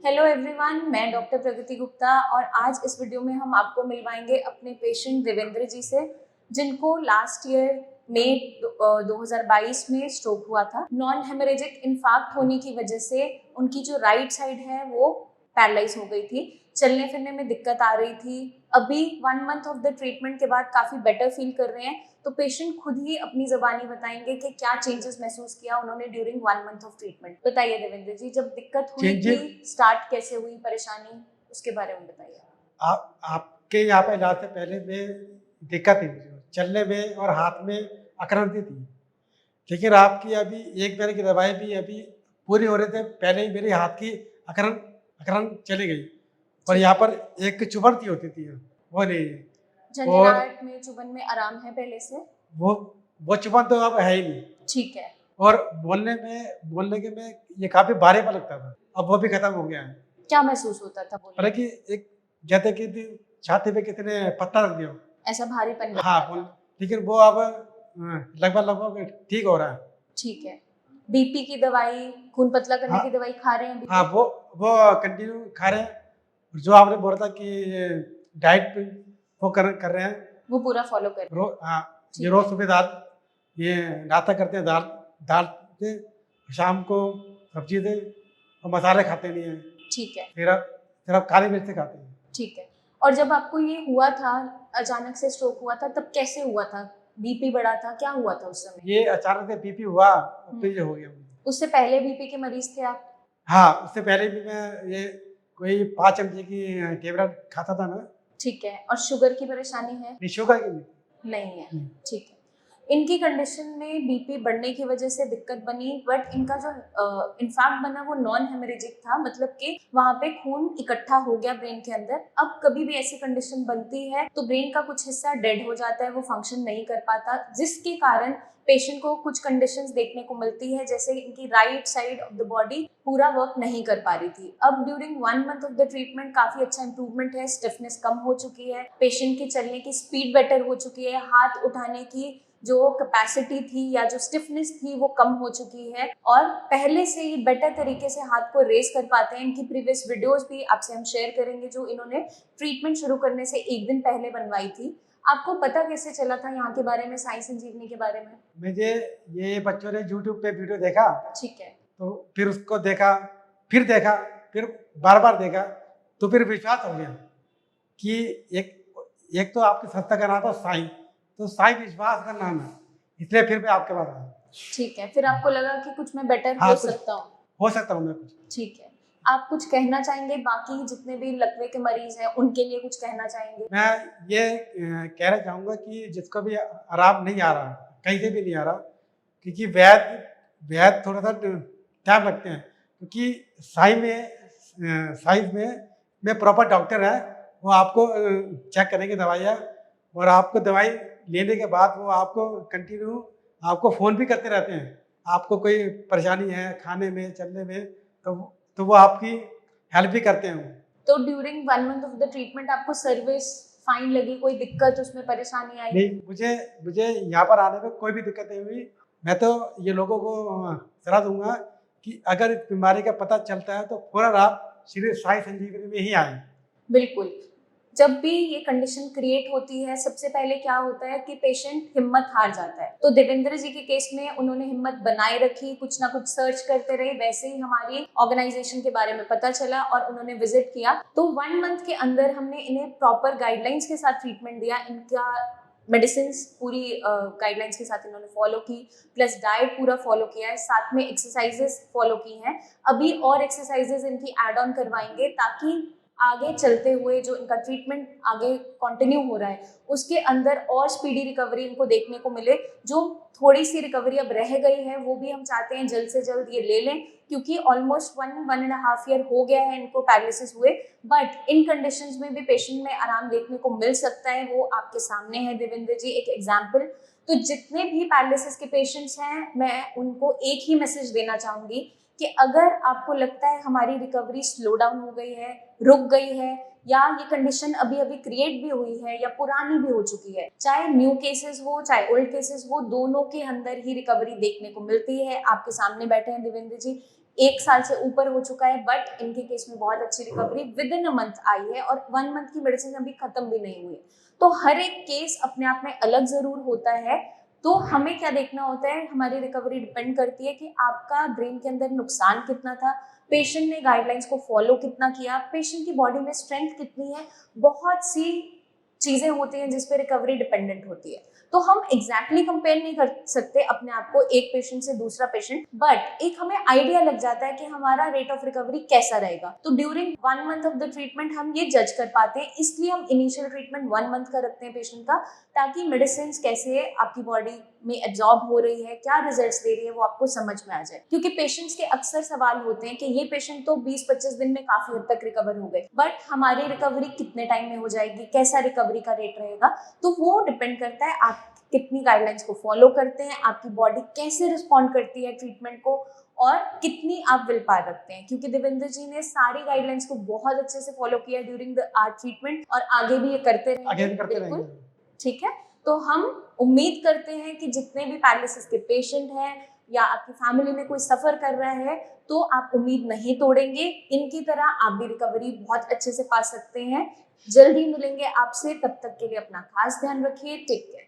Hello everyone, मैं doctor प्रगति गुप्ता और आज इस वीडियो में हम आपको मिलवाएंगे अपने पेशेंट देवेंद्र जी से, जिनको लास्ट ईयर मई 2022 में स्ट्रोक हुआ था। नॉन हेमरेजिक इन्फार्क्ट होने की वजह से उनकी जो राइट साइड है वो पैरालाइज हो गई थी, चलने फिरने में दिक्कत आ रही थी। अभी 1 मंथ ऑफ द ट्रीटमेंट के बाद काफ़ी बेटर फील कर रहे हैं। तो पेशेंट खुद ही अपनी ज़बानी बताएंगे कि क्या चेंजेस महसूस किया उन्होंने ड्यूरिंग 1 मंथ ऑफ ट्रीटमेंट। बताइए देवेंद्र जी, जब दिक्कत हुई थी, चेंजेस स्टार्ट कैसे हुई परेशानी, उसके बारे में बताइए। आपके यहाँ पे इलाज से पहले में दिक्कत थी मुझे चलने में और हाथ में अकड़न थी। लेकिन आपकी अभी 1 महीने की दवाई भी अभी पूरी हो रहे थे, पहले ही मेरे हाथ की अकड़न अकड़न चली गई और यहाँ पर एक चुभन सी होती थी, वो नहीं है। और झंझनाहट में, चुभन में आराम है पहले से? वो वो चुभन तो अब है ही नहीं। ठीक है। और बोलने के में ये काफ़ी भारीपन लगता था, अब वो भी खत्म हो गया है। क्या महसूस होता था बोलने में? हालाँकि एक जैसे कि छाती पे किसी ने पत्थर रख दिया हो। ऐसा भारीपन लगता हाँ, था? लेकिन वो अब लगभग ठीक हो रहा है। ठीक है। बीपी की दवाई, खून पतला करने हाँ, की दवाई खा रहे हैं अभी हाँ, भी? वो कंटिन्यू खा रहे हैं। जो आपने बोला था कि डाइट पे वो कर रहे हैं। वो पूरा फॉलो कर रहे हैं? हाँ, ये ठीक रोज़ है। सुबह दाल, ये नाश्ता करते हैं, दाल दाल से, शाम को सब्जी से, और मसाले खाते नहीं हैं। ठीक है। सिर्फ काली मिर्च खाते हैं। ठीक है। और जब आपको ये हुआ था, अचानक से स्ट्रोक हुआ था, तब कैसे हुआ था? बीपी बढ़ा था, क्या हुआ था उस समय? ये अचानक से बीपी हुआ और फिर ये हो गया मुझे। उससे पहले बीपी के मरीज थे आप? हाँ, उससे पहले भी मैं ये कोई 5 एमजी की टेबलेट खाता था मैं। ठीक है। और शुगर की परेशानी है? नहीं, शुगर की नहीं। नहीं है। नहीं। ठीक है। इनकी कंडीशन में बीपी बढ़ने की वजह से दिक्कत बनी, बट इनका जो इन्फार्क्ट बना वो नॉन हेमरेजिक था, मतलब कि वहां पे खून इकट्ठा हो गया ब्रेन के अंदर। अब कभी भी ऐसी कंडीशन बनती है तो ब्रेन का कुछ हिस्सा डेड हो जाता है, वो फंक्शन नहीं कर पाता, जिसके कारण पेशेंट को कुछ कंडीशंस देखने को मिलती है, जैसे इनकी right side of the body पूरा वर्क नहीं कर पा रही थी। अब during 1 month of the treatment काफी अच्छा इंप्रूवमेंट है, स्टिफनेस कम हो चुकी है, पेशेंट की चलने की स्पीड बेटर हो चुकी है, हाथ उठाने की जो कैपेसिटी थी या जो स्टिफनेस थी वो कम हो चुकी है, और पहले से ही बेटर तरीके से हाथ को रेस कर पाते हैं। इनकी प्रीवियस वीडियोस भी आपसे हम शेयर करेंगे जो इन्होंने ट्रीटमेंट शुरू करने से 1 दिन पहले बनवाई थी। आपको पता कैसे चला था यहाँ के बारे में, साई संजीवनी के बारे में? मुझे ये बच्चों ने यूट्यूब पे वीडियो देखा, ठीक है। तो फिर उसको देखा, फिर बार-बार देखा, तो फिर विश्वास हो गया कि एक तो आपकी संस्था का नाम था साई, तो साई विश्वास का नाम है, इसलिए फिर मैं आपके पास आया। ठीक है। फिर आपको लगा कि कुछ मैं बेटर हाँ, हो कुछ सकता हूँ? हो सकता हूँ मैं कुछ। ठीक है। आप कुछ कहना चाहेंगे, बाकी जितने भी लकवे के मरीज हैं उनके लिए कुछ कहना चाहेंगे? मैं ये कहना चाहूँगा कि जिसको भी आराम नहीं आ रहा, कहीं से भी नहीं आ रहा, क्योंकि वैद थोड़ा-सा टाइम लगते हैं, क्योंकि साइंस में प्रॉपर डॉक्टर है, वो आपको चेक करेंगे दवाइयाँ, और आपको दवाई लेने के बाद वो आपको कंटिन्यू आपको फ़ोन भी करते रहते हैं। आपको कोई परेशानी है खाने में, चलने में, तो वो आपकी हेल्प भी करते हैं वो। तो during 1 month of the treatment आपको सर्विस फाइन लगी, कोई दिक्कत उसमें परेशानी आई? नहीं, मुझे यहाँ पर आने में कोई भी दिक्कत नहीं हुई। मैं तो ये लोगों को सलाह दूँगा कि अगर इस बीमारी का पता चलता है तो फ़ौरन आप श्री साई संजीवनी में ही आएँ। बिल्कुल। जब भी ये कंडीशन क्रिएट होती है, सबसे पहले क्या होता है कि पेशेंट हिम्मत हार जाता है। तो देवेंद्र जी के केस में उन्होंने हिम्मत बनाए रखी, कुछ ना कुछ सर्च करते रहे, वैसे ही हमारी ऑर्गेनाइजेशन के बारे में पता चला और उन्होंने विजिट किया। तो 1 मंथ के अंदर हमने इन्हें प्रॉपर गाइडलाइंस के साथ ट्रीटमेंट दिया। इनका मेडिसिन पूरी गाइडलाइंस के साथ इन्होंने फॉलो की, प्लस डाइट पूरा फॉलो किया है, साथ में एक्सरसाइजेस फॉलो की हैं। अभी और एक्सरसाइजेस इनकी ऐड ऑन करवाएंगे ताकि आगे चलते हुए जो इनका ट्रीटमेंट आगे कंटिन्यू हो रहा है उसके अंदर और स्पीडी रिकवरी इनको देखने को मिले। जो थोड़ी सी रिकवरी अब रह गई है वो भी हम चाहते हैं जल्द से जल्द ये ले लें, क्योंकि ऑलमोस्ट 1.5 ईयर हो गया है इनको पैरालिसिस हुए, बट इन कंडीशंस में भी पेशेंट में आराम देखने को मिल सकता है। वो आपके सामने है देवेंद्र जी, एक एग्जाम्पल। तो जितने भी पैरालिसिस के पेशेंट्स हैं, मैं उनको एक ही मैसेज देना चाहूंगी कि अगर आपको लगता है हमारी रिकवरी स्लो डाउन हो गई है, रुक गई है, या ये कंडीशन अभी अभी क्रिएट भी हुई है या पुरानी भी हो चुकी है, चाहे न्यू केसेस हो चाहे ओल्ड केसेस हो, दोनों के अंदर ही रिकवरी देखने को मिलती है। आपके सामने बैठे हैं देवेंद्र जी, 1 साल से ऊपर हो चुका है, बट इनके केस में बहुत अच्छी recovery with in a month I है और 1 मंथ की मेडिसिन अभी खत्म भी नहीं हुई। तो हर एक केस अपने आप में अलग जरूर होता है। तो हमें क्या देखना होता है, हमारी रिकवरी डिपेंड करती है कि आपका ब्रेन के अंदर नुकसान कितना था, पेशेंट ने गाइडलाइंस को फॉलो कितना किया, पेशेंट की बॉडी में स्ट्रेंथ कितनी है, बहुत सी चीजें होती हैं जिस पे रिकवरी डिपेंडेंट होती है। तो हम एग्जैक्टली कंपेयर नहीं कर सकते अपने आप को एक पेशेंट से दूसरा पेशेंट, बट एक हमें आइडिया लग जाता है कि हमारा रेट ऑफ रिकवरी कैसा रहेगा। तो during 1 month of the treatment हम ये जज कर पाते हैं, इसलिए हम इनिशियल ट्रीटमेंट 1 मंथ का रखते हैं पेशेंट का, ताकि मेडिसिन कैसे आपकी बॉडी में एब्जॉर्ब हो रही है, क्या रिजल्ट्स दे रही है, वो आपको समझ में आ जाए। क्योंकि पेशेंट्स के अक्सर सवाल होते हैं कि ये पेशेंट तो 20-25 दिन में काफी हद तक रिकवर हो गए, बट हमारी रिकवरी कितने टाइम में हो जाएगी, कैसा रिकवरी का रेट रहेगा। तो वो डिपेंड करता है आप कितनी गाइडलाइंस को फॉलो करते हैं, आपकी बॉडी कैसे रिस्पॉन्ड करती है ट्रीटमेंट को, और कितनी आप विल पावर रखते हैं। क्योंकि देवेंद्र जी ने सारी गाइडलाइंस को बहुत अच्छे से फॉलो किया ड्यूरिंग द आर ट्रीटमेंट, और आगे भी ये करते रहेंगे। आगे भी करते बिल्कुल रहेंगे। ठीक है। तो हम उम्मीद करते हैं कि जितने भी पैरालिसिस के पेशेंट हैं या आपकी फैमिली में कोई सफर कर रहा है, तो आप उम्मीद नहीं तोड़ेंगे, इनकी तरह आप भी रिकवरी बहुत अच्छे से पा सकते हैं। जल्दी मिलेंगे आपसे, तब तक के लिए अपना खास ध्यान रखिए। Take care.